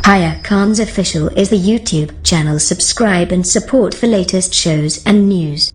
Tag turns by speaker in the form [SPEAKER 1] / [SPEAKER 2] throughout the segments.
[SPEAKER 1] Haya Khan's Official is the YouTube channel. Subscribe and support for latest shows and news.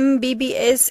[SPEAKER 2] MBBS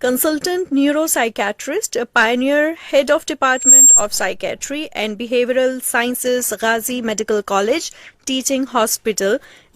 [SPEAKER 2] Consultant Neuropsychiatrist, a pioneer, Head of Department of Psychiatry and Behavioral Sciences, Ghazi Medical College, Teaching Hospital,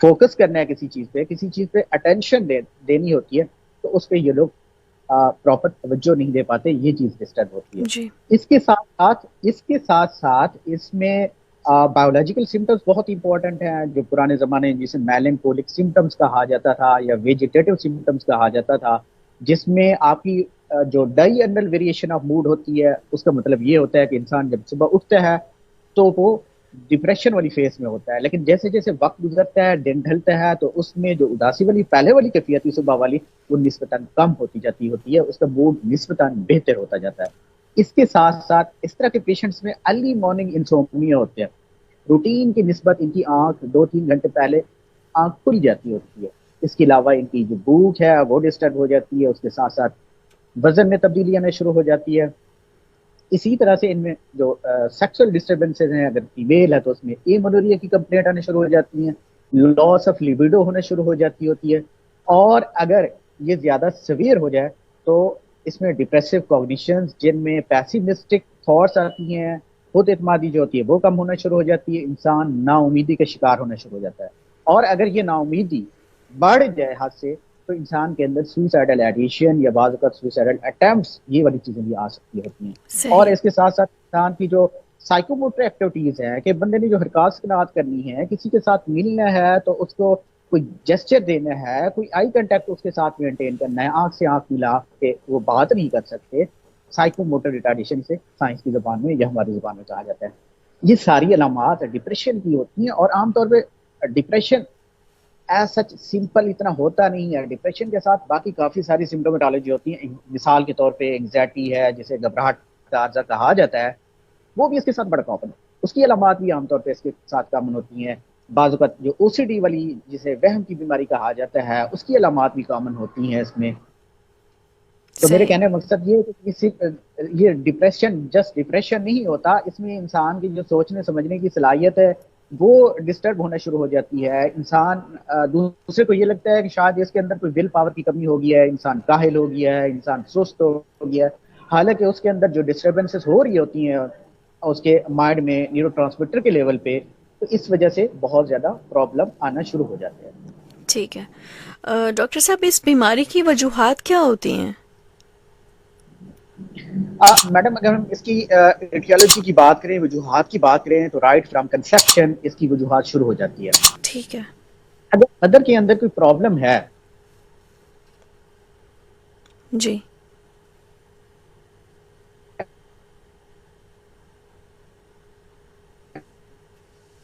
[SPEAKER 3] focus کرنا ہے کسی چیز پہ attention دینی ہوتی ہے تو اس پہ یہ لوگ پراپر توجہ نہیں دے پاتے, یہ چیز ڈسٹرب ہوتی ہے.
[SPEAKER 2] جی
[SPEAKER 3] اس کے ساتھ ساتھ اس میں بایولوجیکل سمٹمز بہت امپورٹنٹ ہیں, جو پرانے زمانے جسے میلنکولک سمٹمز کہا جاتا تھا یا ویجیٹیٹو سمٹمز کہا جاتا تھا, جس میں آپ کی جو ڈائی انل ویریشن آف موڈ ہوتی ہے, اس کا مطلب یہ ہوتا ہے کہ انسان جب صبح اٹھتا ہے تو وہ ڈپریشن والی فیس میں ہوتا ہے, لیکن جیسے جیسے وقت گزرتا ہے, دن ڈھلتا ہے, تو اس میں جو اداسی والی پہلے والی کیفیت تھی صبح والی, وہ نسبتاً کم ہوتی جاتی ہوتی ہے, اس کا موڈ نسبتاً بہتر ہوتا جاتا ہے. اس کے ساتھ ساتھ اس طرح کے پیشنٹس میں ارلی مارننگ انسومنیا ہوتے ہیں, روٹین کی نسبت ان کی آنکھ 2-3 گھنٹے پہلے آنکھ کھل جاتی ہوتی ہے. اس کے علاوہ ان کی جو بھوک ہے وہ ڈسٹرب ہو جاتی ہے, اس کے ساتھ ساتھ وزن میں تبدیلی آنا شروع ہو جاتی ہے. اسی طرح سے ان میں جو سیکسول ڈسٹربنسز ہیں, اگر فیمیل ہے تو اس میں ایمونوریا کی کمپلینٹ آنے شروع ہو جاتی ہیں, لاس آف لیبیڈو ہونا شروع ہو جاتی ہوتی ہے, اور اگر یہ زیادہ سویئر ہو جائے تو اس میں ڈپریسو کوگنیشنز, جن میں پیسیمسٹک تھاٹس آتی ہیں, خود اعتمادی جو ہوتی ہے وہ کم ہونا شروع ہو جاتی ہے, انسان نا امیدی کا شکار ہونا شروع ہو جاتا ہے. اور اگر یہ نا امیدی بڑھ جائے حد سے تو انسان کے اندر سوئسائڈل ایڈیشن یا بعض اوقات سوئسائڈل اٹیمپٹس, یہ والی چیزیں بھی آ سکتی ہوتی ہیں.
[SPEAKER 2] صحیح.
[SPEAKER 3] اور اس کے ساتھ ساتھ انسان کی جو سائیکوموٹر ایکٹیویٹیز ہیں, کہ بندے نے جو حرکات صنعت کرنی ہے, کسی کے ساتھ ملنا ہے تو اس کو کوئی جسچر دینا ہے, کوئی آئی کنٹیکٹ اس کے ساتھ مینٹین کرنا ہے, آنکھ سے آنکھ ملا کے وہ بات نہیں کر سکتے, سائیکوموٹر ریٹارڈیشن سے سائنس کی زبان میں یا ہماری زبان میں کہا جاتا ہے. یہ ساری علامات ڈپریشن کی ہوتی ہیں, اور عام طور پہ ڈپریشن ایز سچ سمپل اتنا ہوتا نہیں ہے. ڈپریشن کے ساتھ باقی کافی ساری سمٹومیٹالوجی ہوتی ہیں. مثال کے طور پہ انگزائٹی ہے, جسے گھبراہٹ کا عارضہ کہا جاتا ہے, وہ بھی اس کے ساتھ بڑا کامن ہے. اس کی علامات بھی عام طور پہ اس کے ساتھ کامن ہوتی ہیں. بعض اوقات جو او سی ڈی والی جسے وہم کی بیماری کہا جاتا ہے, اس کی علامات بھی کامن ہوتی ہیں اس میں. تو میرے کہنے کا مقصد یہ ہے کہ یہ ڈپریشن جسٹ ڈپریشن نہیں ہوتا, اس میں انسان کی جو سوچنے سمجھنے کی صلاحیت ہے وہ ڈسٹرب ہونا شروع ہو جاتی ہے. انسان دوسرے کو یہ لگتا ہے کہ شاید اس کے اندر کوئی ول پاور کی کمی ہو گئی ہے, انسان کاہل ہو گیا ہے, انسان سست ہو گیا ہے, حالانکہ اس کے اندر جو ڈسٹربنسز ہو رہی ہوتی ہیں اس کے مائنڈ میں نیورو ٹرانسمیٹر کے لیول پہ, تو اس وجہ سے بہت زیادہ پرابلم آنا شروع ہو جاتے ہیں.
[SPEAKER 2] ٹھیک ہے. ڈاکٹر صاحب, اس بیماری کی وجوہات کیا ہوتی ہیں؟
[SPEAKER 3] میڈم, اگر ہم اس کی ایٹیالوجی کی بات کریں, وجوہات کی بات کریں, تو رائٹ فرام کنسیپشن اس کی وجوہات شروع ہو جاتی ہے.
[SPEAKER 2] ٹھیک ہے.
[SPEAKER 3] اگر مدر کے اندر کوئی پرابلم ہے,
[SPEAKER 2] جی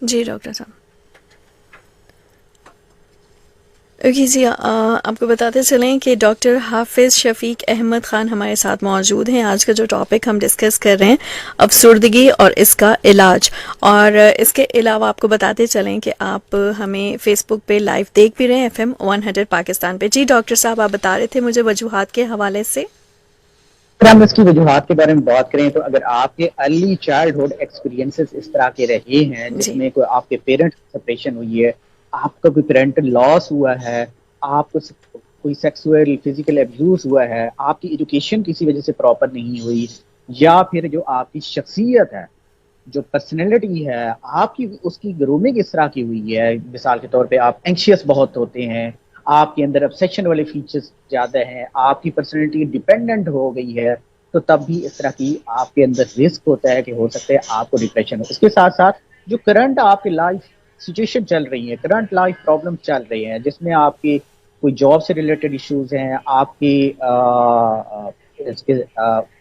[SPEAKER 2] جی ڈاکٹر صاحب. اوکے جی, آپ کو بتاتے چلیں کہ ڈاکٹر حافظ شفیق احمد خان ہمارے ساتھ موجود ہیں. آج کا جو ٹاپک ہم ڈسکس کر رہے ہیں افسردگی اور اس کا علاج, اور اس کے علاوہ آپ کو بتاتے چلیں کہ آپ ہمیں فیس بک پہ لائیو دیکھ بھی رہے ہیں FM 100 پاکستان پہ. جی ڈاکٹر صاحب, آپ بتا رہے تھے مجھے وجوہات کے حوالے سے.
[SPEAKER 3] اگر ہم اس کی وجوہات کے بارے میں بات کریں تو اگر آپ کے ارلی چائلڈہڈ ایکسپیرینسز اس طرح کے رہے ہیں, جس میں کوئی آپ کے پیرنٹ سپریشن ہوئی ہے, آپ کا کوئی پیرنٹل لاس ہوا ہے, آپ کو کوئی سیکسول فزیکل ابیوز ہوا ہے, آپ کی ایجوکیشن کسی وجہ سے پراپر نہیں ہوئی, یا پھر جو آپ کی شخصیت ہے, جو پرسنالٹی ہے آپ کی, اس کی گرومنگ اس طرح کی ہوئی ہے, مثال کے طور پہ آپ اینکشیس بہت ہوتے ہیں, آپ کے اندر ابسیشن والے فیچرز زیادہ ہیں, آپ کی پرسنالٹی ڈیپینڈنٹ ہو گئی ہے, تو تب بھی اس طرح کی آپ کے اندر رسک ہوتا ہے کہ ہو سکتا ہے آپ کو ڈپریشن ہو. اس کے ساتھ ساتھ جو کرنٹ آپ کی لائف سچویشن چل رہی ہے, کرنٹ لائف پرابلم چل رہی ہیں, جس میں آپ کی کوئی جاب سے ریلیٹڈ ایشوز ہیں, آپ کی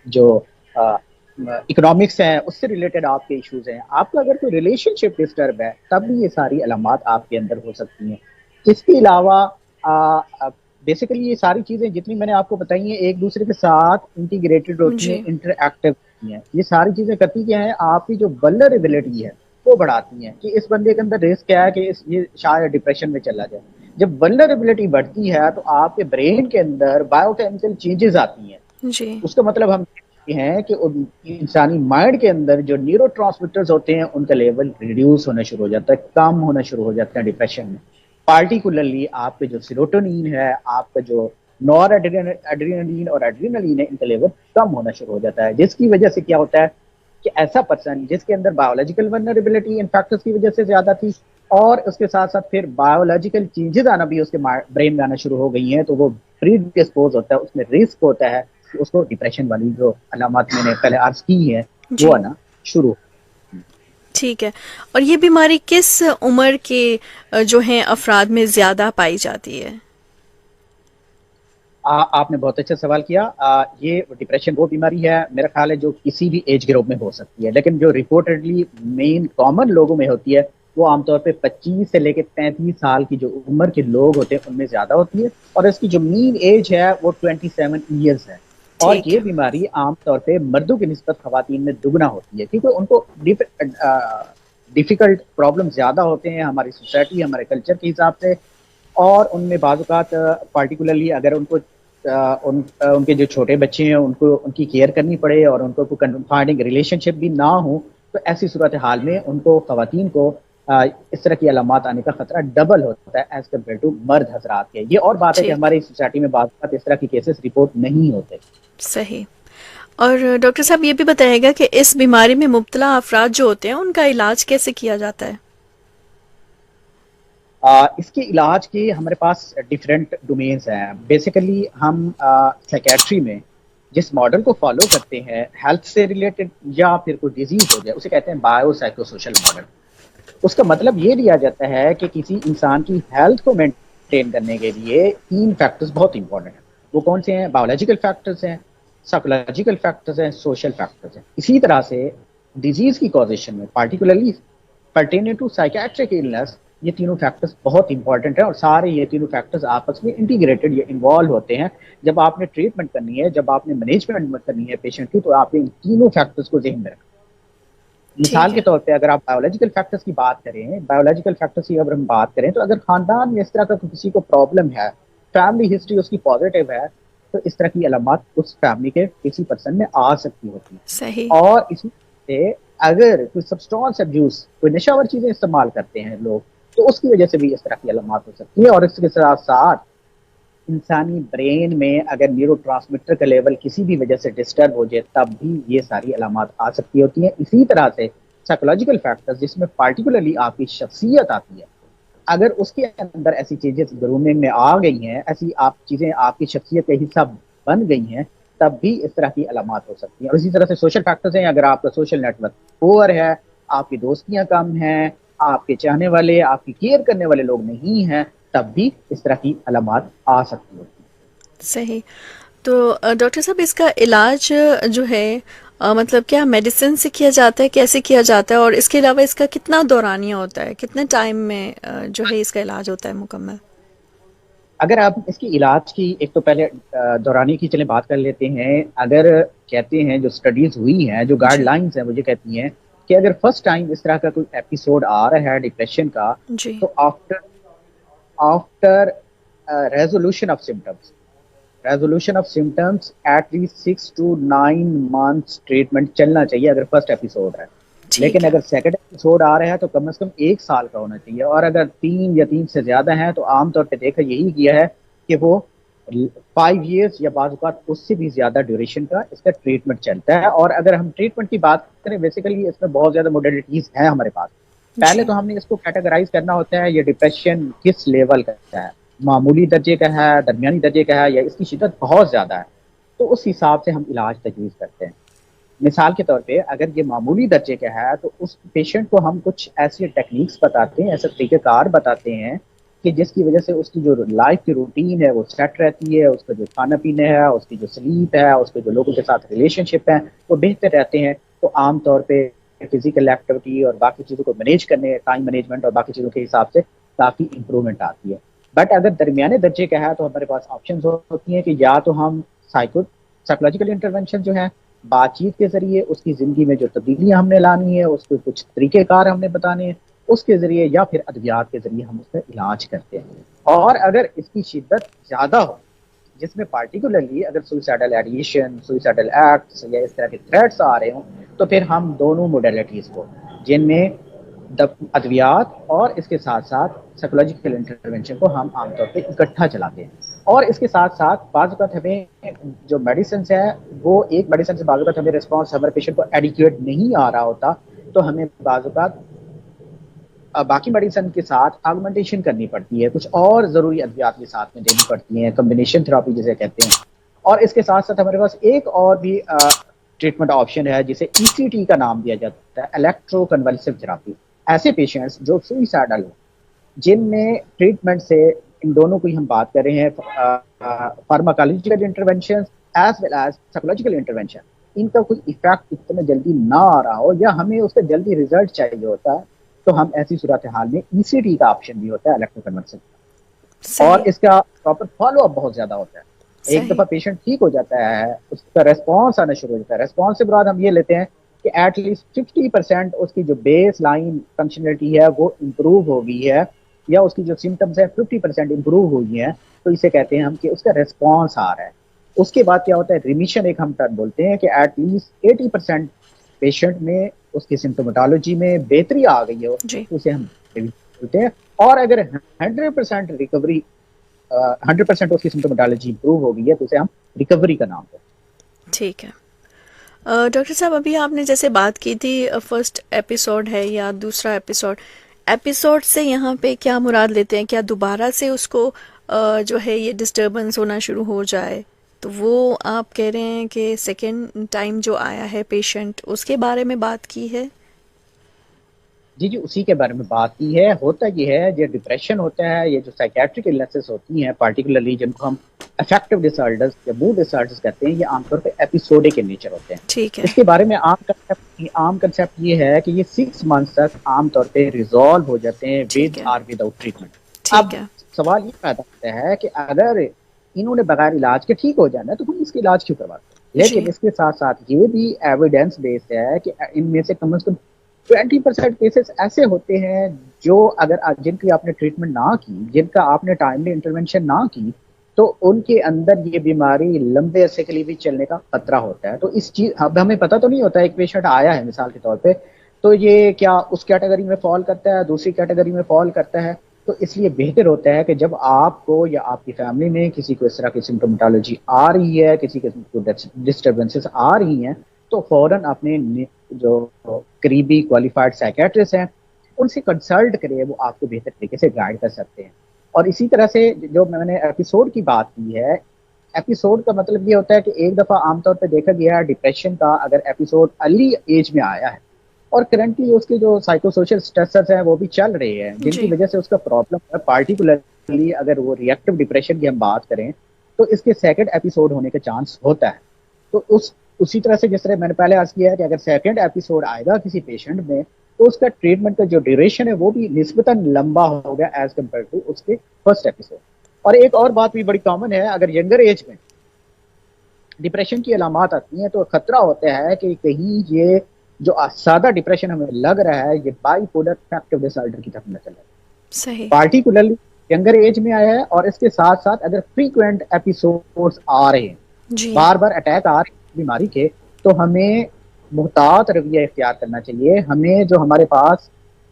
[SPEAKER 3] جو اکنامکس ہیں اس سے ریلیٹڈ آپ کے ایشوز ہیں, آپ کا اگر کوئی ریلیشن شپ ڈسٹرب ہے, تب بھی یہ ساری علامات آپ کے اندر ہو سکتی ہیں. اس کے علاوہ بیسیکلی یہ ساری چیزیں جتنی میں نے آپ کو بتائی ہیں ایک دوسرے کے ساتھ انٹیگریٹڈ ہوتی ہیں, انٹر ایکٹیو ہوتی ہیں. یہ ساری چیزیں کرتی کیا ہیں, آپ کی جو ولنریبلٹی ہے وہ بڑھاتی ہیں, کہ اس بندے کے اندر رسک کیا ہے کہ یہ شاید ڈپریشن میں چلا جائے. جب ولنریبلٹی بڑھتی ہے تو آپ کے برین کے اندر بایو کیمیکل چینجز آتی ہیں.
[SPEAKER 2] جی
[SPEAKER 3] اس کا مطلب ہم ہیں کہ انسانی مائنڈ کے اندر جو نیورو ٹرانسمیٹرز ہوتے ہیں ان کا لیول ریڈیوس ہونا شروع ہو جاتا ہے, کم ہونا شروع ہو جاتا ہے ڈپریشن میں. پارٹیکولرلی آپ کے جو سیروٹونین ہے, آپ کا جو نور ایڈرینالین اور ایڈرینالین ہے, ان کا لیول کم ہونا شروع ہو جاتا ہے, جس کی وجہ سے کیا ہوتا ہے کہ ایسا پرسن جس کے اندر بایولوجیکل ولنریبلٹی ان فیکٹرز کی وجہ سے زیادہ تھی, اور اس کے ساتھ ساتھ پھر بایولوجیکل چینجز آنا بھی اس کے برین میں آنا شروع ہو گئی ہیں، تو وہ پری ڈسپوز ہوتا ہے، اس میں رسک ہوتا ہے کہ اس کو ڈپریشن والی جو علامات میں نے پہلے عرض کی ہیں
[SPEAKER 2] جی
[SPEAKER 3] وہ آنا شروع.
[SPEAKER 2] ٹھیک ہے. اور یہ بیماری کس عمر کے جو ہیں افراد میں زیادہ پائی جاتی ہے؟
[SPEAKER 3] آپ نے بہت اچھا سوال کیا. یہ ڈپریشن وہ بیماری ہے میرا خیال ہے جو کسی بھی ایج گروپ میں ہو سکتی ہے، لیکن جو ریپورٹڈلی مین کامن لوگوں میں ہوتی ہے وہ عام طور پہ 25 سے لے کے 35 سال کی جو عمر کے لوگ ہوتے ہیں ان میں زیادہ ہوتی ہے، اور اس کی جو مین ایج ہے وہ 27 ایئرس ہے. اور
[SPEAKER 2] ٹھیک
[SPEAKER 3] یہ
[SPEAKER 2] ہے.
[SPEAKER 3] بیماری عام طور پہ مردوں کی نسبت خواتین میں دگنا ہوتی ہے، کیونکہ ان کو ڈیفیکلٹ پرابلم زیادہ ہوتے ہیں ہماری سوسائٹی ہمارے کلچر کے حساب سے. اور ان میں بعض اوقات پارٹیکولرلی اگر ان کو ان کے جو چھوٹے بچے ہیں ان کو ان کی کیئر کرنی پڑے اور ان کو کنفائننگ ریلیشن شپ بھی نہ ہو، تو ایسی صورتحال میں ان کو خواتین کو اس طرح کی علامات آنے کا خطرہ ڈبل ہوتا ہے ایز کمپیئر ٹو مرد حضرات کے. یہ اور بات ہے کہ
[SPEAKER 2] ٹھیک.
[SPEAKER 3] ہماری سوسائٹی میں بعض اوقات اس طرح کی کیسز رپورٹ نہیں ہوتے.
[SPEAKER 2] صحیح. اور ڈاکٹر صاحب یہ بھی بتائیے گا کہ اس بیماری میں مبتلا افراد جو ہوتے ہیں ان کا علاج کیسے کیا جاتا ہے؟
[SPEAKER 3] اس کے علاج کے ہمارے پاس ڈفرینٹ ڈومینز ہیں. بیسیکلی ہم سائیکیٹری میں جس ماڈل کو فالو کرتے ہیں ہیلتھ سے ریلیٹڈ یا پھر کوئی ڈیزیز ہو جائے اسے کہتے ہیں بایو سائیکو سوشل ماڈل. اس کا مطلب یہ لیا جاتا ہے کہ کسی انسان کی ہیلتھ کو مینٹین کرنے کے لیے 3 فیکٹرز بہت امپورٹنٹ ہیں. وہ کون سے ہیں؟ بایولوجیکل فیکٹرز ہیں، سائیکولوجیکل فیکٹرز ہیں، سوشل فیکٹرز ہیں. اسی طرح سے ڈیزیز کی کازیشن میں particularly pertaining to psychiatric illness یہ تینوں فیکٹرز بہت امپورٹنٹ ہیں، اور سارے یہ تینوں فیکٹرز آپس میں انٹیگریٹڈ یا انوالو ہوتے ہیں. جب آپ نے ٹریٹمنٹ کرنی ہے، جب آپ نے مینجمنٹ کرنی ہے پیشنٹ کی، تو آپ نے ان تینوں فیکٹرز کو ذہن میں رکھنا. مثال
[SPEAKER 2] ٹھیک ہے.
[SPEAKER 3] کے طور پہ اگر آپ بایولوجیکل فیکٹرز کی بات کریں، بایولوجیکل فیکٹرز کی اگر ہم بات کریں تو اگر خاندان میں اس طرح کا کسی کو پرابلم ہے، فیملی ہسٹری اس کی پازیٹیو ہے، تو اس طرح کی علامات اس فیملی کے کسی پرسن میں آ سکتی ہوتی ہیں.
[SPEAKER 2] صحیح.
[SPEAKER 3] اور اسی سے اگر کوئی سبسٹانس ابیوز، کوئی نشہ آور چیزیں استعمال کرتے ہیں لوگ، تو اس کی وجہ سے بھی اس طرح کی علامات ہو سکتی ہے. اور اس کے ساتھ ساتھ انسانی برین میں اگر نیورو ٹرانسمیٹر کا لیول کسی بھی وجہ سے ڈسٹرب ہو جائے تب بھی یہ ساری علامات آ سکتی ہوتی ہیں. اسی طرح سے سائیکولوجیکل فیکٹرز جس میں پارٹیکولرلی آپ کی شخصیت آتی ہے، اگر اس کے اندر ایسی چیزیں گرومنگ میں آ گئی ہیں، ایسی چیزیں آپ کی شخصیت کا حصہ بن گئی ہیں، تب بھی اس طرح کی علامات ہو سکتی ہیں. اور اسی طرح سے سوشل فیکٹرز ہیں، اگر آپ کا سوشل نیٹ ورک پور ہے، آپ کی دوستیاں کم ہیں، آپ کے چاہنے والے، آپ کی کیئر کرنے والے لوگ نہیں ہیں، تب بھی اس طرح کی علامات آ سکتی ہوتی ہیں.
[SPEAKER 2] صحیح. تو ڈاکٹر صاحب اس کا علاج جو ہے مطلب کیا میڈیسن سے کیا جاتا ہے، کیسے کیا جاتا ہے، اور اس کے علاوہ اس کا کتنا دورانیہ ہوتا ہے، کتنے ٹائم میں جو ہے اس کا علاج ہوتا ہے مکمل؟
[SPEAKER 3] اگر آپ اس کی علاج کی ایک تو پہلے دورانی کی چلیں بات کر لیتے ہیں. اگر کہتے ہیں جو اسٹڈیز ہوئی ہیں، جو گائیڈ
[SPEAKER 2] جی
[SPEAKER 3] لائنز ہیں، وہ یہ کہتی ہیں کہ اگر فرسٹ ٹائم اس طرح کا کوئی ایپیسوڈ آ رہا ہے ڈپریشن کا،
[SPEAKER 2] جی
[SPEAKER 3] تو after resolution of symptoms at least 6 to 9 months treatment چلنا چاہیے اگر فرسٹ ایپیسوڈ ہے.
[SPEAKER 2] ٹھیک
[SPEAKER 3] لیکن
[SPEAKER 2] ہے.
[SPEAKER 3] اگر سیکنڈ ایپیسوڈ آ رہا ہے تو کم از کم 1 سال کا ہونا چاہیے. اور اگر 3 یا 3 سے زیادہ ہیں تو عام طور پہ دیکھا یہی گیا ہے کہ وہ 5 years یا بعض اوقات اس سے بھی زیادہ ڈیوریشن کا اس کا ٹریٹمنٹ چلتا ہے. اور اگر ہم ٹریٹمنٹ کی بات کریں، بیسیکلی اس میں بہت زیادہ موڈیلٹیز ہیں ہمارے پاس. پہلے
[SPEAKER 2] جی
[SPEAKER 3] تو ہم نے اس کو کیٹیگرائز کرنا ہوتا ہے، یہ ڈپریشن کس لیول کا ہے، معمولی درجے کا ہے، درمیانی درجے کا ہے، یا اس کی شدت بہت زیادہ ہے. تو اس حساب سے ہم علاج تجویز کرتے ہیں. مثال کے طور پہ اگر یہ معمولی درجے کا ہے تو اس پیشنٹ کو ہم کچھ ایسی ٹیکنیکس بتاتے ہیں، ایسے طریقہ کار بتاتے ہیں کہ جس کی وجہ سے اس کی جو لائف کی روٹین ہے وہ سیٹ رہتی ہے، اس کا جو کھانا پینا ہے، اس کی جو سلیپ ہے، اس کے جو لوگوں کے ساتھ ریلیشن شپ ہیں وہ بہتر رہتے ہیں. تو عام طور پہ فزیکل ایکٹیویٹی اور باقی چیزوں کو مینیج کرنے، ٹائم مینجمنٹ اور باقی چیزوں کے حساب سے کافی امپرومنٹ آتی ہے. بٹ اگر درمیانے درجے کا ہے تو ہمارے پاس آپشنز ہوتی ہیں کہ یا تو ہم سائیکولوجیکل انٹرونشن جو ہے، بات چیت کے ذریعے اس کی زندگی میں جو تبدیلیاں ہم نے لانی ہے، اس کو کچھ طریقہ کار ہم نے بتانے ہیں، اس کے ذریعے، یا پھر ادویات کے ذریعے ہم اس کا علاج کرتے ہیں. اور اگر اس کی شدت زیادہ ہو، جس میں پارٹیکولرلی اگر سوئسائڈل ایڈیشن، سوئسائڈل ایکٹس یا اس طرح کے تھریٹس آ رہے ہوں، تو پھر ہم دونوں موڈیلٹیز کو، جن میں ادویات اور اس کے ساتھ ساتھ سائیکولوجیکل انٹرونشن کو ہم عام طور پہ اکٹھا چلاتے ہیں. اور اس کے ساتھ ساتھ بعض اوقات ہمیں جو میڈیسنس ہیں وہ ایک میڈیسن سے بعض اوقات ہمیں رسپانس ہمارے پیشنٹ کو ایڈیکویٹ نہیں آ رہا ہوتا، تو ہمیں بعض اوقات باقی میڈیسن کے ساتھ آگمنٹیشن کرنی پڑتی ہے, کچھ اور ضروری ادویات بھی ساتھ میں دینی پڑتی ہیں, کمبینیشن تھراپی جسے کہتے ہیں. اور اس کے ساتھ ساتھ ہمارے پاس ایک اور بھی ٹریٹمنٹ آپشن ہے جسے ECT کا نام دیا جاتا ہے, الیکٹرو کنولسو تھراپی. ایسے پیشنٹس جو سوئسائڈل ہوں, جن میں ٹریٹمنٹ سے ان دونوں کی ہم بات کر رہے ہیں, pharmacological intervention as well as psychological intervention, ان کا کوئی ایفیکٹ اتنا جلدی نہ آ رہا ہو یا ہمیں اس کا جلدی ریزلٹ چاہیے ہوتا ہے, تو ہم ایسی صورتحال میں ECT کا آپشن بھی ہوتا ہے, الیکٹرو کنولسو, اور اس کا پراپر فالو اپ بہت زیادہ ہوتا ہے. ایک دفعہ پیشنٹ ٹھیک ہو جاتا ہے, اس کا ریسپانس آنا شروع ہو جاتا ہے. ریسپانس سے مراد ہم یہ لیتے ہیں کہ ایٹ لیسٹ 50% اس کی جو بیس لائن فنکشنلٹی ہے وہ امپروو ہو گئی ہے, یا اس کی جو سمٹمس ہے 50% امپروو ہو گئی ہیں, تو اسے کہتے ہیں ہم کہ اس کا ریسپانس آ رہا ہے. اس کے بعد کیا ہوتا ہے, ریمیشن ایک ہم ٹرم بولتے ہیں کہ ایٹ لیسٹ 80% پیشنٹ میں اس کی سمٹومیٹالوجی میں بہتری آ گئی ہو, تو اسے ہم بولتے ہیں. اور اگر 100% ریکوری 100% اس کی سمٹومیٹالوجی امپروو ہو گئی ہے, تو اسے ہم ریکوری کا نام دیتے ہیں.
[SPEAKER 2] ٹھیک ہے. ڈاکٹر صاحب ابھی آپ نے جیسے بات کی تھی فرسٹ ایپیسوڈ ہے یا دوسرا ایپیسوڈ سے یہاں پہ کیا مراد لیتے ہیں؟ کیا دوبارہ سے اس کو جو ہے یہ ڈسٹربنس ہونا شروع ہو جائے, تو وہ آپ کہہ رہے ہیں کہ سیکنڈ ٹائم جو آیا ہے پیشنٹ اس کے بارے میں بات کی ہے؟
[SPEAKER 3] جی اسی کے بارے میں بات کی ہے. ہوتا یہ ہے, جو ڈپریشن ہوتا ہے, یہ جو سائیکیٹرک النیسز ہوتی ہیں پارٹیکولرلی جن کو ہم افیکٹو ڈس آرڈرز یا موڈ ڈس آرڈرز کہتے ہیں, یہ عام طور پہ ایپیسوڈک ان نیچر ہوتے ہیں.
[SPEAKER 2] ٹھیک ہے.
[SPEAKER 3] اس کے بارے میں عام کنسیپٹ یہ ہے کہ یہ 6 months تک عام طور پہ ریزالو ہو جاتے ہیں ود اور وداؤٹ ٹریٹمنٹ. اب سوال یہ پیدا ہوتا ہے کہ اگر انہوں نے بغیر علاج کے ٹھیک ہو جانا ہے تو ہم اس کے علاج کیوں کرواتے ہیں؟ لیکن اس کے ساتھ ساتھ یہ بھی ایویڈینس بیسڈ ہے کہ ان میں سے کم از کم 20% کیسز ایسے ہوتے ہیں جو اگر جن کی آپ نے ٹریٹمنٹ نہ کی, جن کا آپ نے ٹائملی انٹرونشن نہ کی, تو ان کے اندر یہ بیماری لمبے عرصے کے لیے بھی چلنے کا خطرہ ہوتا ہے. تو اس چیز اب ہمیں پتہ تو نہیں ہوتا, ایک پیشنٹ آیا ہے مثال کے طور پہ, تو یہ کیا اس کیٹیگری میں فال کرتا ہے, دوسری کیٹیگری میں فال کرتا ہے. تو اس لیے بہتر ہوتا ہے کہ جب آپ کو یا آپ کی فیملی میں کسی کو اس طرح کی سمٹومیٹالوجی آ رہی ہے, کسی قسم کی ڈسٹربنسز آ رہی ہیں, تو فوراً اپنے جو قریبی کوالیفائڈ سائیکیٹرسٹ ہیں ان سے کنسلٹ کرے, وہ آپ کو بہتر طریقے سے گائیڈ کر سکتے ہیں. اور اسی طرح سے جو میں نے ایپیسوڈ کی بات کی ہے, ایپیسوڈ کا مطلب یہ ہوتا ہے کہ ایک دفعہ عام طور پہ دیکھا گیا ہے ڈپریشن کا اگر ایپیسوڈ ارلی ایج میں آیا ہے اور کرنٹلی اس کے جو سائیکو سوشل سٹریسرز ہیں وہ بھی چل رہے ہیں, جن کی وجہ سے اس کا پرابلم ہے, پارٹیکولرلی اگر وہ ریئیکٹیو ڈپریشن کی ہم بات کریں تو اس کے سیکنڈ ایپیسوڈ ہونے کا چانس ہوتا ہے. تو اسی طرح سے جس طرح میں نے پہلے عرض کیا ہے کہ اگر سیکنڈ ایپیسوڈ آئے گا کسی پیشنٹ میں, تو اس کا ٹریٹمنٹ کا جو ڈیوریشن ہے وہ بھی نسبتاً لمبا ہوگا ایز کمپیئر ٹو اس کے فرسٹ ایپیسوڈ. اور ایک اور بات بھی بڑی کامن ہے, اگر ینگر ایج میں ڈپریشن کی علامات آتی ہیں تو خطرہ ہوتا ہے کہ کہیں یہ جو سادہ ڈپریشن ہمیں لگ رہا ہے یہ bipolar affective disorder کی طرف نہ چل رہا ہے.
[SPEAKER 2] صحیح.
[SPEAKER 3] پارٹیکولرلی ینگر ایج میں آیا ہے, اور اس کے ساتھ ساتھ اگر فریکوینٹ ایپیسوڈز آ رہے ہیں, بار بار اٹیک آ رہے ہیں بیماری کے, تو ہمیں محتاط رویہ اختیار کرنا چاہیے. ہمیں جو ہمارے پاس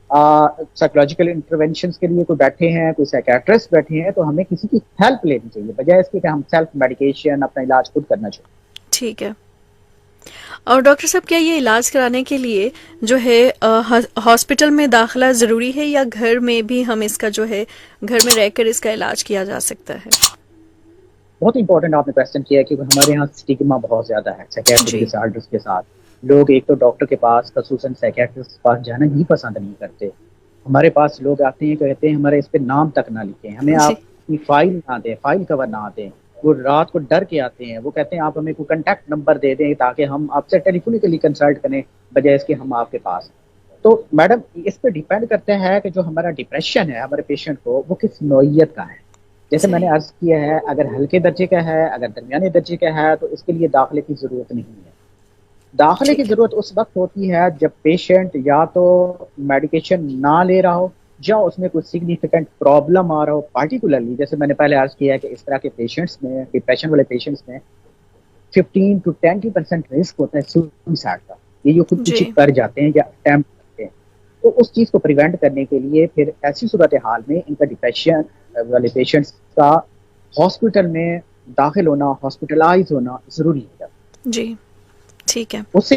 [SPEAKER 3] سائیکولوجیکل انٹرونشنز کے لیے کوئی بیٹھے ہیں, کوئی سائیکیٹرسٹ بیٹھے ہیں, تو ہمیں کسی کی ہیلپ لینی چاہیے بجائے اس کے کہ ہم سیلف میڈیکیشن اپنا علاج خود کرنا چاہیے.
[SPEAKER 2] ٹھیک ہے. اور ڈاکٹر صاحب کیا یہ علاج کرانے کے لیے جو ہے ہاسپٹل میں داخلہ ضروری ہے یا گھر میں بھی ہم اس کا جو ہے گھر میں رہ کر اس کا علاج کیا جا سکتا ہے؟
[SPEAKER 3] بہت امپورٹنٹ آپ نے کویسچن کیا ہے, کیونکہ ہمارے یہاں اسٹگما بہت زیادہ ہے سائیکیٹرک ڈس آرڈرز کے ساتھ. لوگ ایک تو ڈاکٹر کے پاس خصوصاً سائیکیٹرسٹ کے پاس جانا ہی پسند نہیں کرتے. ہمارے پاس لوگ آتے ہیں کہتے ہیں ہمارے اس پہ نام تک نہ لکھیں, ہمیں آپ کی فائل نہ دیں, فائل کور نہ دیں. وہ رات کو ڈر کے آتے ہیں, وہ کہتے ہیں آپ ہمیں کوئی کنٹیکٹ نمبر دے دیں تاکہ ہم آپ سے ٹیلیفونکلی کنسلٹ کریں بجائے اس کے ہم آپ کے پاس. تو میڈم اس پہ ڈیپینڈ کرتے ہیں کہ جو ہمارا ڈپریشن ہے ہمارے پیشنٹ کو وہ کس نوعیت کا ہے. جیسے میں نے عرض کیا ہے, اگر ہلکے درجے کا ہے, اگر درمیانے درجے کا ہے, تو اس کے لیے داخلے کی ضرورت نہیں ہے. داخلے کی ضرورت اس وقت ہوتی ہے جب پیشنٹ یا تو میڈیکیشن نہ لے رہا ہو یا اس میں کوئی سگنیفیکنٹ پرابلم آ رہا ہو. پارٹیکولرلی جیسے میں نے پہلے عرض کیا ہے کہ اس طرح کے پیشنٹس میں, ڈپریشن والے پیشنٹس میں 15 to 20% رسک ہوتا ہے سوسائڈ کا, یہ خودکشی کر جاتے ہیں یا اٹیمپٹ کرتے ہیں. تو اس چیز کو پریونٹ کرنے کے لیے پھر ایسی صورتحال میں ان کا ڈپریشن والے پیشنٹس کا ہاسپٹل میں داخل ہونا, ہاسپٹلائز ہونا ضروری ہے.
[SPEAKER 2] جی ٹھیک ہے.
[SPEAKER 3] اس سے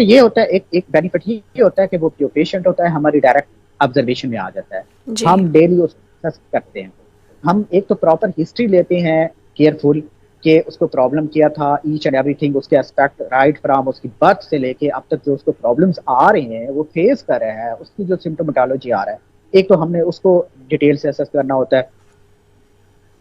[SPEAKER 3] یہ ہوتا ہے ایک بینیفٹ یہ ہوتا ہے کہ وہ جو پیشنٹ ہوتا ہے ہماری ڈائریکٹ آبزرویشن میں آ جاتا ہے.
[SPEAKER 2] جی
[SPEAKER 3] ہم ڈیلی اس کو assess کرتے ہیں. ہم ایک تو پراپر ہسٹری لیتے ہیں کیئرفل کہ اس کو پرابلم کیا تھا, ایچ اینڈ ایوری تھنگ اس کے اسپیکٹ رائٹ فرام اس کی برتھ سے لے کے اب تک جو اس کو پرابلمس آ رہے ہیں وہ فیس کر رہا ہے, اس کی جو سمٹومیٹالوجی آ رہا ہے, ایک تو ہم نے اس کو ڈیٹیل سے اسیس کرنا ہوتا ہے.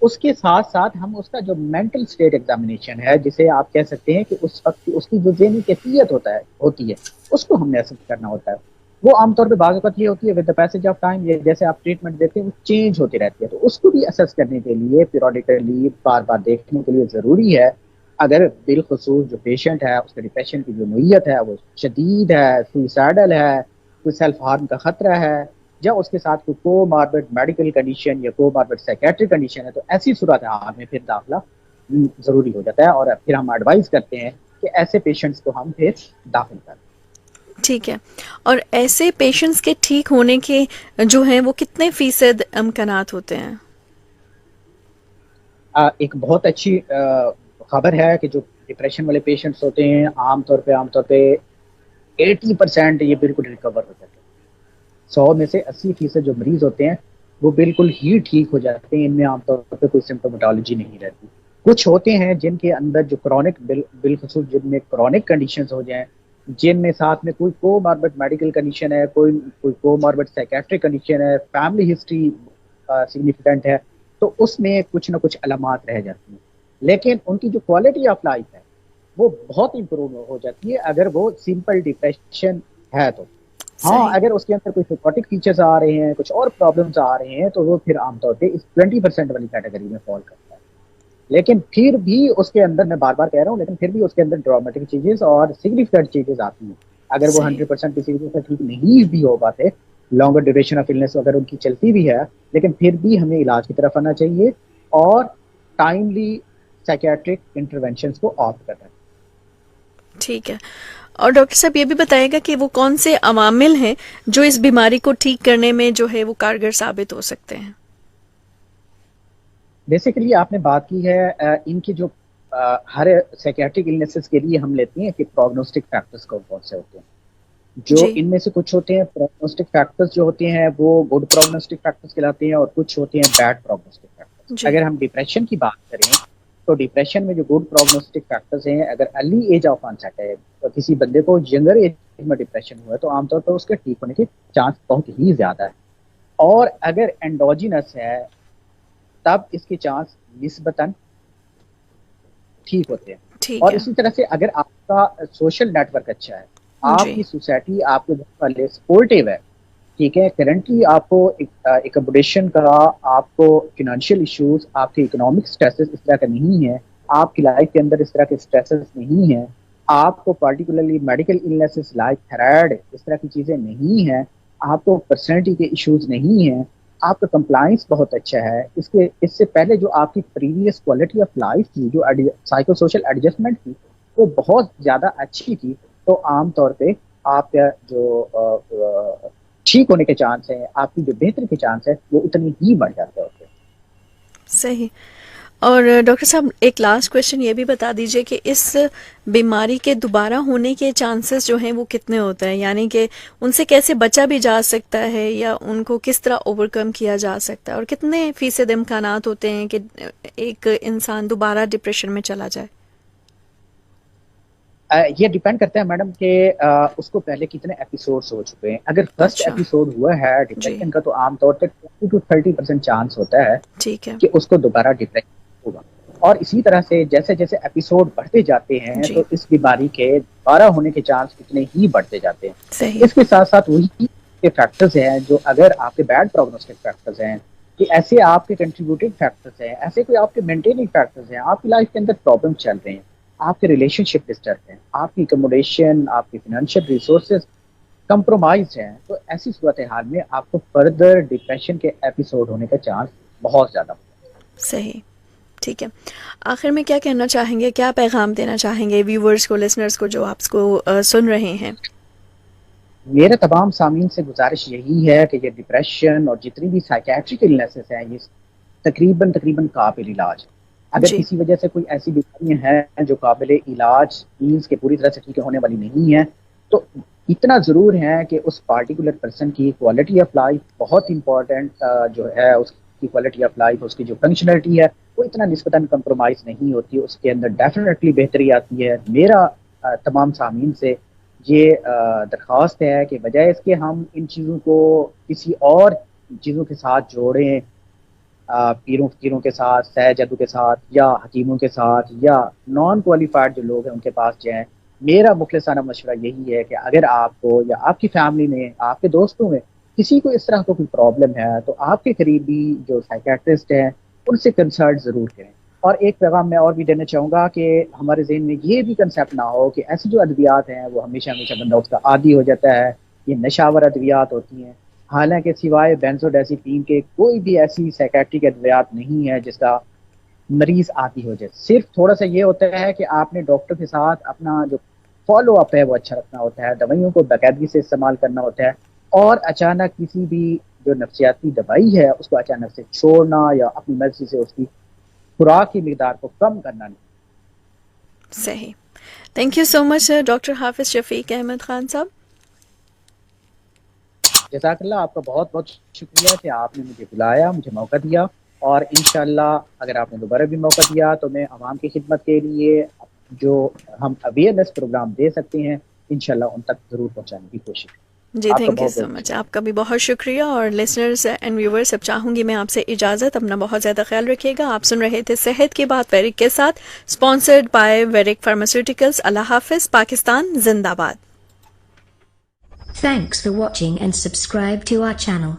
[SPEAKER 3] اس کے ساتھ ساتھ ہم اس کا جو مینٹل اسٹیٹ ایگزامینیشن ہے, جسے آپ کہہ سکتے ہیں کہ اس وقت اس کی جو ذہنی کیفیت ہوتی ہے اس کو ہم نے اسیس کرنا ہوتا ہے. وہ عام طور پہ بعض اوقات یہ ہوتی ہے with the passage of time, جیسے آپ ٹریٹمنٹ دیتے ہیں وہ چینج ہوتی رہتی ہے, تو اس کو بھی اسیس کرنے کے لیے پیریوڈیکلی بار بار دیکھنے کے لیے ضروری ہے. اگر بالخصوص جو پیشنٹ ہے اس کے ڈپریشن کی جو نوعیت ہے وہ شدید ہے, سوئسائڈل ہے, کوئی سیلف ہارم کا خطرہ ہے, یا اس کے ساتھ کوئی کو ماربڈ میڈیکل کنڈیشن یا کو ماربڈ سائیکیٹرک کنڈیشن ہے, تو ایسی صورتحال میں پھر داخلہ ضروری ہو جاتا ہے, اور پھر ہم ایڈوائز کرتے ہیں کہ ایسے پیشنٹس کو ہم پھر داخل کریں.
[SPEAKER 2] ٹھیک ہے. اور ایسے پیشنٹس کے ٹھیک ہونے کے جو ہیں وہ کتنے فیصد امکانات ہوتے ہیں؟
[SPEAKER 3] ایک بہت اچھی خبر ہے کہ جو ڈپریشن والے پیشنٹس ہوتے ہیں عام طور پہ 80% یہ بالکل ریکور ہو جاتے ہیں. 100 میں سے 80% جو مریض ہوتے ہیں وہ بالکل ہی ٹھیک ہو جاتے ہیں. ان میں عام طور پہ کوئی سمپٹومیٹالوجی نہیں رہتی. کچھ ہوتے ہیں جن کے اندر جو کرونک بالخصوص جن میں کرونک کنڈیشنز ہو جائیں, جن میں ساتھ میں کوئی کو ماربڈ میڈیکل کنڈیشن ہے, کوئی کو ماربڈ سائیکیٹرک کنڈیشن ہے, فیملی ہسٹری سگنیفیکنٹ ہے, تو اس میں کچھ نہ کچھ علامات رہ جاتی ہیں. لیکن ان کی جو کوالٹی آف لائف ہے وہ بہت امپروو ہو جاتی ہے اگر وہ سمپل ڈپریشن ہے تو. ہاں اگر اس کے اندر کوئی سائیکوٹک فیچرز آ رہے ہیں, کچھ اور پرابلمس آ رہے ہیں, تو وہ پھر عام طور پہ اس 20% والی کیٹیگری میں فال کرتا ہے. لیکن پھر بھی اس کے اندر, میں بار بار کہہ رہا ہوں, لیکن پھر بھی اس کے اندر ڈرامیٹک چیزز اور سگنیفیکنٹ چیزز آتی ہیں. اگر وہ 100% کسی وجہ سے ٹھیک نہیں بھی ہو پاتے, لانگر ڈیوریشن آف النس اگر ان کی چلتی بھی ہے, لیکن پھر بھی ہمیں علاج کی طرف آنا چاہیے اور ٹائملی سائیکیاٹرک انٹرونشنز کو آپٹ کرنا ہے.
[SPEAKER 2] ٹھیک ہے. اور ڈاکٹر صاحب یہ بھی بتائے گا کہ وہ کون سے عوامل ہیں جو اس بیماری کو ٹھیک کرنے میں جو ہے وہ کارگر ثابت ہو سکتے ہیں؟
[SPEAKER 3] بیسیکلی آپ نے بات کی ہے ان کی جو ہر سائیکیاٹرک النیسز کے لیے ہم لیتے ہیں کہ پروگنوسٹک فیکٹرز کون سے ہوتے ہیں. جو ان میں سے کچھ ہوتے ہیں پروگنوسٹک فیکٹرز جو ہوتے ہیں وہ گڈ پروگنوسٹک فیکٹرز کہلاتے ہیں, اور کچھ ہوتے ہیں بیڈ پروگنوسٹک فیکٹرز. اگر ہم ڈپریشن کی بات کریں تو ڈپریشن میں جو گڈ پروگنوسٹک فیکٹرز ہیں, اگر ارلی ایج آف آنسیٹ ہے, تو کسی بندے کو ینگر ایج میں ڈپریشن ہوا ہے تو عام طور پر اس کے ٹھیک ہونے کے چانس بہت ہی زیادہ ہے. اور اگر اینڈوجینس ہے تب اس کے چانس نسبتاً ٹھیک ہوتے ہیں. اور اسی طرح سے اگر آپ کا سوشل نیٹ ورک اچھا ہے, آپ کی سوسائٹی آپ کے گھر والے سپورٹیو ہے, ٹھیک ہے, کرنٹلی آپ کو اکوموڈیشن کا, آپ کو فنانشیل ایشوز, آپ کے اکنامک سٹریسز اس طرح کا نہیں ہے, آپ کی لائف کے اندر اس طرح کے سٹریسز نہیں ہیں, آپ کو particularly medical illnesses like thyroid اس طرح کی چیزیں نہیں ہیں, آپ کو پرسنالٹی کے ایشوز نہیں ہیں, آپ کا کمپلائنس بہت اچھا ہے, اس سے پہلے جو آپ کی پریویس کوالٹی آف لائف تھی, جو سائیکو سوشل ایڈجسٹمنٹ تھی, وہ بہت زیادہ اچھی تھی, تو عام طور پہ آپ کا جو ٹھیک ہونے کے چانس ہیں, آپ کی جو بہتری کے چانس ہے, وہ اتنی ہی بڑھ جاتے ہوتے ہیں.
[SPEAKER 2] صحیح. اور ڈاکٹر صاحب ایک لاسٹ کویشچن یہ بھی بتا دیجئے کہ اس بیماری کے دوبارہ ہونے کے چانسز جو ہیں وہ کتنے ہوتے ہیں, یعنی کہ ان سے کیسے بچا بھی جا سکتا ہے یا ان کو کس طرح اوور کم کیا جا سکتا ہے, اور کتنے فیصد امکانات ہوتے ہیں کہ ایک انسان دوبارہ ڈپریشن میں چلا جائے؟
[SPEAKER 3] یہ ڈیپینڈ کرتا ہے میڈم کہ اس کو پہلے کتنے ایپیسوڈز ہو چکے ہیں. اگر فرسٹ ایپیسوڈ ہوا ہے ڈپریشن کا تو عام طور پہ 20 to 30% چانس ہوتا ہے کہ اس کو دوبارہ ڈپریشن ہوگا. اور اسی طرح سے جیسے جیسے ایپیسوڈ بڑھتے جاتے ہیں تو اس بیماری کے دوبارہ ہونے کے چانس اتنے ہی بڑھتے جاتے ہیں. اس کے ساتھ ساتھ وہی فیکٹرز ہیں جو اگر آپ کے بیڈ پروگنوسٹک فیکٹرز ہیں, کہ ایسے آپ کے کنٹریبیوٹنگ فیکٹرز ہیں, ایسے کوئی آپ کے مینٹیننگ فیکٹرز ہیں, آپ کی لائف کے اندر پرابلم چل رہے ہیں, آپ کے ریلیشن شپ ڈسٹرب ہیں, آپ کی اکوموڈیشن, آپ کی فنانشیل ریسورسز کمپرومائز ہیں, تو ایسی صورتحال میں آپ کو فردر ڈپریشن کے ایپیسوڈ ہونے کا چانس بہت زیادہ ہوتا ہے.
[SPEAKER 2] صحیح. ٹھیک ہے. آخر میں کیا کہنا چاہیں گے, کیا پیغام دینا چاہیں گے ویورز کو, لسنرز کو جو آپ کو سن رہے ہیں؟
[SPEAKER 3] میرے تمام سامعین سے گزارش یہی ہے کہ یہ ڈپریشن اور جتنی بھی سائیکیٹرک النیسز ہیں یہ تقریباً قابل علاج. اگر کسی وجہ سے کوئی ایسی بیماریاں ہیں جو قابل علاج مینس کے پوری طرح سے ٹھیک ہونے والی نہیں ہیں, تو اتنا ضرور ہے کہ اس پارٹیکولر پرسن کی کوالٹی آف لائف بہت امپورٹنٹ جو ہے، اس کی کوالٹی آف لائف، اس کی جو فنکشنلٹی ہے وہ اتنا نسبتاً کمپرومائز نہیں ہوتی، اس کے اندر ڈیفینیٹلی بہتری آتی ہے. میرا تمام سامعین سے یہ درخواست ہے کہ بجائے اس کے ہم ان چیزوں کو کسی اور چیزوں کے ساتھ جوڑیں، پیروں فقیروں کے ساتھ، سہ جادو کے ساتھ، یا حکیموں کے ساتھ، یا نان کوالیفائڈ جو لوگ ہیں ان کے پاس جائیں. میرا مخلصانہ مشورہ یہی ہے کہ اگر آپ کو یا آپ کی فیملی میں، آپ کے دوستوں میں کسی کو اس طرح کو کوئی پرابلم ہے تو آپ کے قریبی جو سائیکیٹرسٹ ہیں ان سے کنسلٹ ضرور کریں. اور ایک پیغام میں اور بھی دینا چاہوں گا کہ ہمارے ذہن میں یہ بھی کنسیپٹ نہ ہو کہ ایسی جو ادویات ہیں وہ ہمیشہ بندہ اس کا عادی ہو جاتا ہے، یہ نشاور ادویات ہوتی ہیں. حالانکہ سوائے بینزوڈیزیپین کے کوئی بھی ایسی سائیکیٹرک ادویات نہیں ہے جس کا مریض عادی ہو جائے. صرف تھوڑا سا یہ ہوتا ہے کہ آپ نے ڈاکٹر کے ساتھ اپنا جو فالو اپ ہے وہ اچھا رکھنا ہوتا ہے، دوائیوں کو باقاعدگی سے استعمال کرنا ہوتا ہے، اور اچانک کسی بھی جو نفسیاتی دوائی ہے اس کو اچانک سے چھوڑنا یا اپنی مرضی سے اس کی خوراک کی مقدار کو کم کرنا نہیں.
[SPEAKER 2] صحیح. Thank you so much doctor حافظ شفیق احمد خان صاحب.
[SPEAKER 3] جزاک اللہ، آپ کا بہت بہت شکریہ کہ آپ نے مجھے بلایا، مجھے موقع دیا، اور انشاءاللہ اگر آپ نے دوبارہ بھی موقع دیا تو میں عوام کی خدمت کے لیے جو ہم اویئرنیس پروگرام دے سکتے ہیں انشاءاللہ ان تک ضرور پہنچانے کی کوشش کریں.
[SPEAKER 2] جی تھینک یو سو مچ، آپ کا بھی بہت شکریہ. اور لسنرز اینڈ ویورز اب چاہوں گی میں آپ سے اجازت، اپنا بہت زیادہ خیال رکھیے گا. آپ سن رہے تھے صحت کی بات ویرک کے ساتھ، اسپانسرڈ بائی ویرک فارماسیوٹیکلز. اللہ حافظ. پاکستان زندہ باد.
[SPEAKER 1] Thanks for watching and subscribe to our channel.